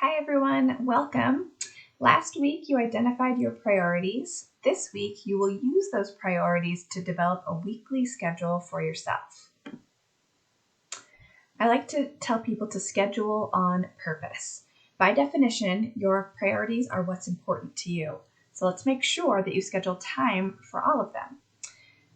Hi everyone, welcome. Last week you identified your priorities. This week you will use those priorities to develop a weekly schedule for yourself. I like to tell people to schedule on purpose. By definition, your priorities are what's important to you. So let's make sure that you schedule time for all of them.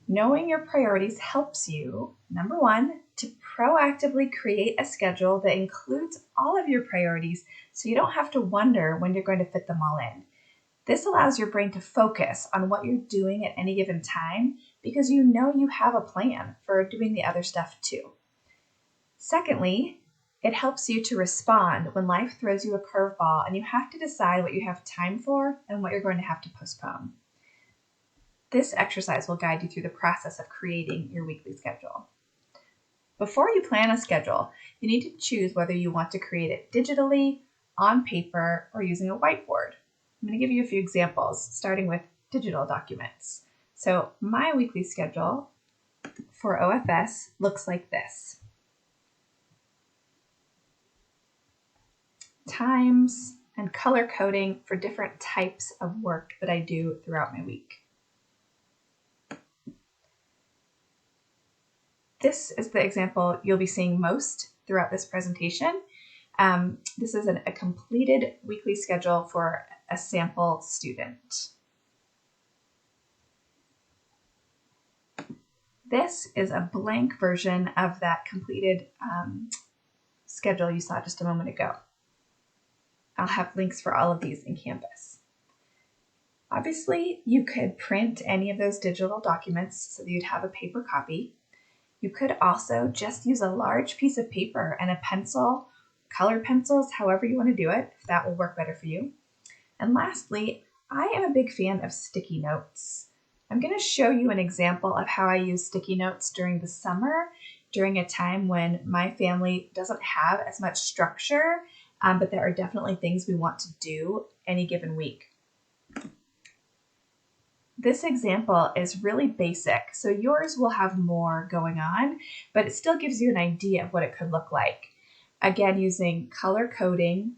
Knowing your priorities helps you, number one, to proactively create a schedule that includes all of your priorities so you don't have to wonder when you're going to fit them all in. This allows your brain to focus on what you're doing at any given time because you know you have a plan for doing the other stuff too. Secondly, it helps you to respond when life throws you a curveball and you have to decide what you have time for and what you're going to have to postpone. This exercise will guide you through the process of creating your weekly schedule. Before you plan a schedule, you need to choose whether you want to create it digitally, on paper, or using a whiteboard. I'm going to give you a few examples, starting with digital documents. So my weekly schedule for OFS looks like this. Times and color coding for different types of work that I do throughout my week. This is the example you'll be seeing most throughout this presentation. This is a completed weekly schedule for a sample student. This is a blank version of that completed schedule you saw just a moment ago. I'll have links for all of these in Canvas. Obviously, you could print any of those digital documents so that you'd have a paper copy. You could also just use a large piece of paper and a pencil, colored pencils, however you want to do it, if that will work better for you. And lastly, I am a big fan of sticky notes. I'm going to show you an example of how I use sticky notes during the summer, during a time when my family doesn't have as much structure, but there are definitely things we want to do any given week. This example is really basic, so yours will have more going on, but it still gives you an idea of what it could look like. Again, using color coding,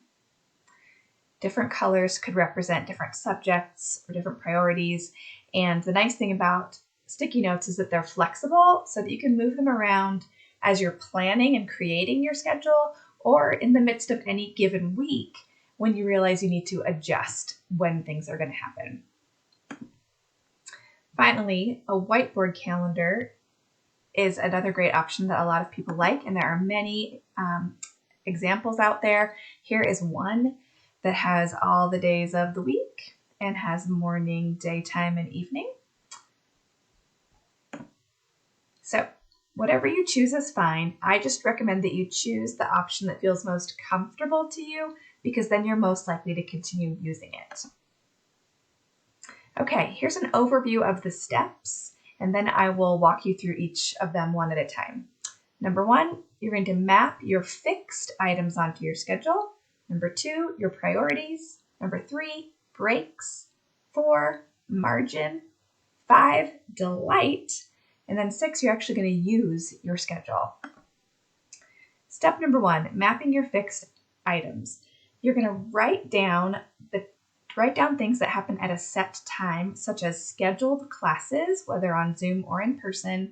different colors could represent different subjects or different priorities, and the nice thing about sticky notes is that they're flexible so that you can move them around as you're planning and creating your schedule or in the midst of any given week when you realize you need to adjust when things are going to happen. Finally, a whiteboard calendar is another great option that a lot of people like, and there are many examples out there. Here is one that has all the days of the week and has morning, daytime, and evening. So whatever you choose is fine. I just recommend that you choose the option that feels most comfortable to you because then you're most likely to continue using it. Okay, here's an overview of the steps, and then I will walk you through each of them one at a time. Number one, you're going to map your fixed items onto your schedule. Number two, your priorities. Number three, breaks. 4, margin. 5, delight. And then 6, you're actually going to use your schedule. Step number one, mapping your fixed items. You're going to write down things that happen at a set time, such as scheduled classes, whether on Zoom or in person,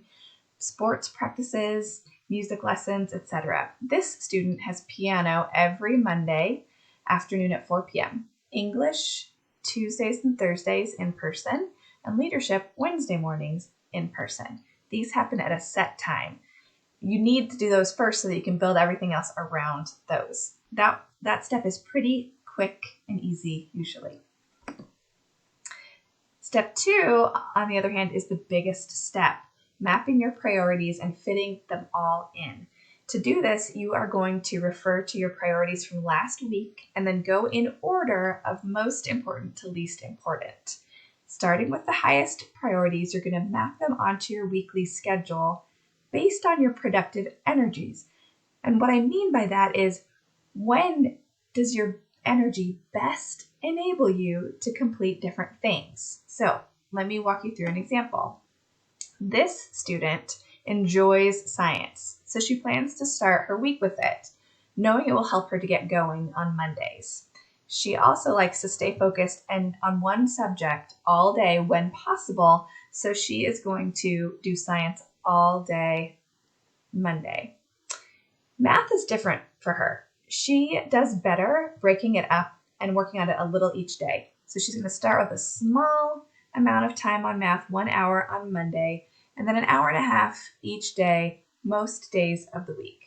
sports practices, music lessons, etc. This student has piano every Monday afternoon at 4 p.m., English Tuesdays and Thursdays in person, and leadership Wednesday mornings in person. These happen at a set time. You need to do those first so that you can build everything else around those. That step is pretty quick and easy usually. Step 2, on the other hand, is the biggest step, mapping your priorities and fitting them all in. To do this, you are going to refer to your priorities from last week and then go in order of most important to least important. Starting with the highest priorities, you're going to map them onto your weekly schedule based on your productive energies. And what I mean by that is, when does your energy best enable you to complete different things? So let me walk you through an example. This student enjoys science, so she plans to start her week with it. knowing it will help her to get going on Mondays. She also likes to stay focused and on one subject all day when possible, so she is going to do science all day Monday. Math is different for her. She does better breaking it up and working on it a little each day. So she's going to start with a small amount of time on math, 1 hour on Monday, and then an hour and a half each day, most days of the week.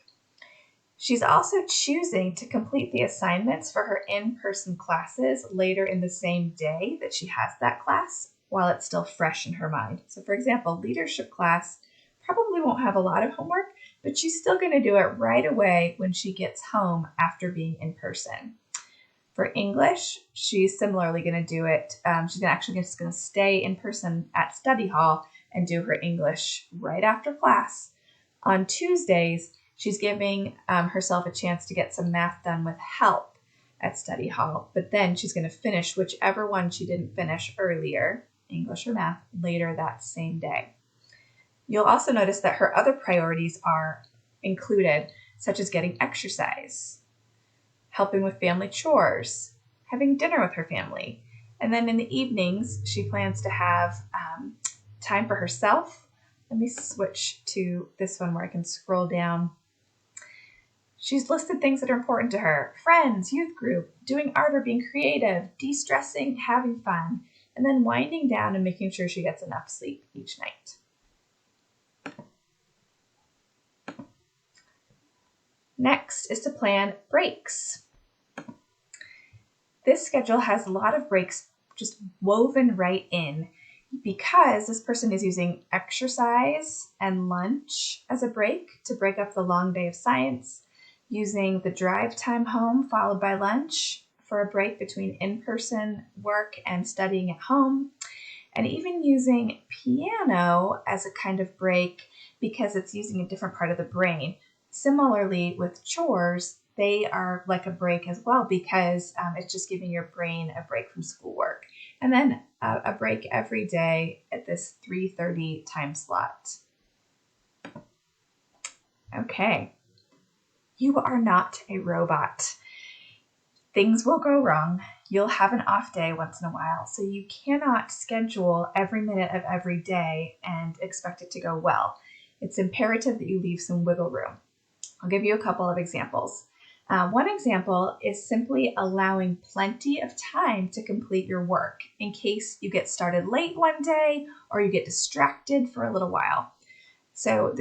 She's also choosing to complete the assignments for her in-person classes later in the same day that she has that class while it's still fresh in her mind. So for example, leadership class probably won't have a lot of homework, but she's still going to do it right away when she gets home after being in person. For English, she's similarly going to do it. She's actually just going to stay in person at study hall and do her English right after class. On Tuesdays, she's giving herself a chance to get some math done with help at study hall, but then she's going to finish whichever one she didn't finish earlier, English or math, later that same day. You'll also notice that her other priorities are included, such as getting exercise, helping with family chores, having dinner with her family. And then in the evenings, she plans to have time for herself. Let me switch to this one where I can scroll down. She's listed things that are important to her: friends, youth group, doing art or being creative, de-stressing, having fun, and then winding down and making sure she gets enough sleep each night. Next is to plan breaks. This schedule has a lot of breaks just woven right in because this person is using exercise and lunch as a break to break up the long day of science, using the drive time home followed by lunch for a break between in-person work and studying at home, and even using piano as a kind of break because it's using a different part of the brain. Similarly with chores, they are like a break as well because it's just giving your brain a break from schoolwork. And then a break every day at this 3:30 time slot. Okay, you are not a robot. Things will go wrong. You'll have an off day once in a while, so you cannot schedule every minute of every day and expect it to go well. It's imperative that you leave some wiggle room. I'll give you a couple of examples. One example is simply allowing plenty of time to complete your work in case you get started late one day or you get distracted for a little while. So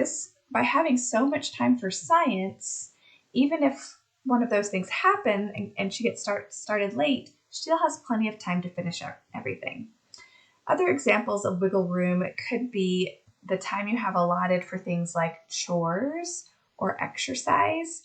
by having so much time for science, even if one of those things happen and she gets started late, she still has plenty of time to finish up everything. Other examples of wiggle room could be the time you have allotted for things like chores or exercise.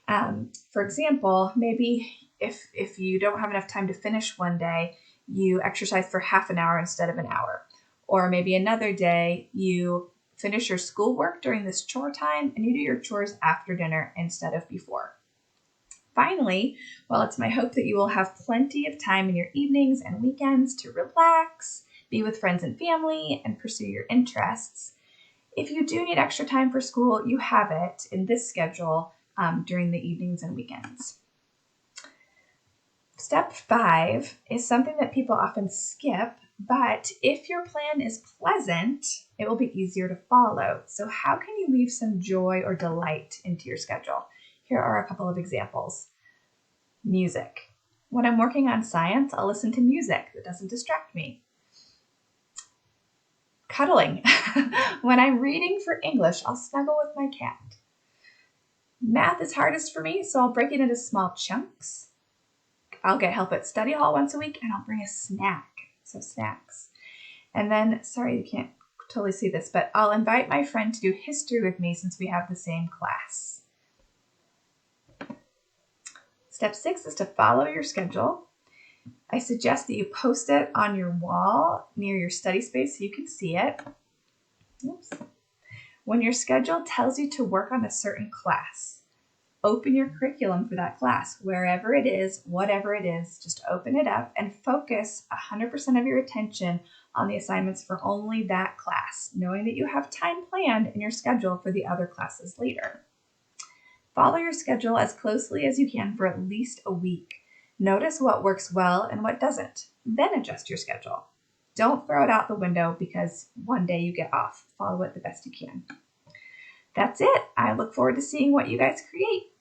For example, maybe if you don't have enough time to finish one day, you exercise for half an hour instead of an hour. Or maybe another day, you finish your schoolwork during this chore time and you do your chores after dinner instead of before. Finally, while it's my hope that you will have plenty of time in your evenings and weekends to relax, be with friends and family, and pursue your interests, if you do need extra time for school, you have it in this schedule during the evenings and weekends. Step 5 is something that people often skip, but if your plan is pleasant, it will be easier to follow. So how can you weave some joy or delight into your schedule? Here are a couple of examples. Music. When I'm working on science, I'll listen to music that doesn't distract me. Cuddling. When I'm reading for English, I'll snuggle with my cat. Math is hardest for me, so I'll break it into small chunks. I'll get help at study hall once a week, and I'll bring a snack. So snacks. And then, sorry, you can't totally see this, but I'll invite my friend to do history with me since we have the same class. Step 6 is to follow your schedule. I suggest that you post it on your wall near your study space so you can see it. Oops. When your schedule tells you to work on a certain class, open your curriculum for that class, wherever it is, whatever it is, just open it up and focus 100% of your attention on the assignments for only that class, knowing that you have time planned in your schedule for the other classes later. Follow your schedule as closely as you can for at least a week. Notice what works well and what doesn't. Then adjust your schedule. Don't throw it out the window because one day you get off. Follow it the best you can. That's it. I look forward to seeing what you guys create.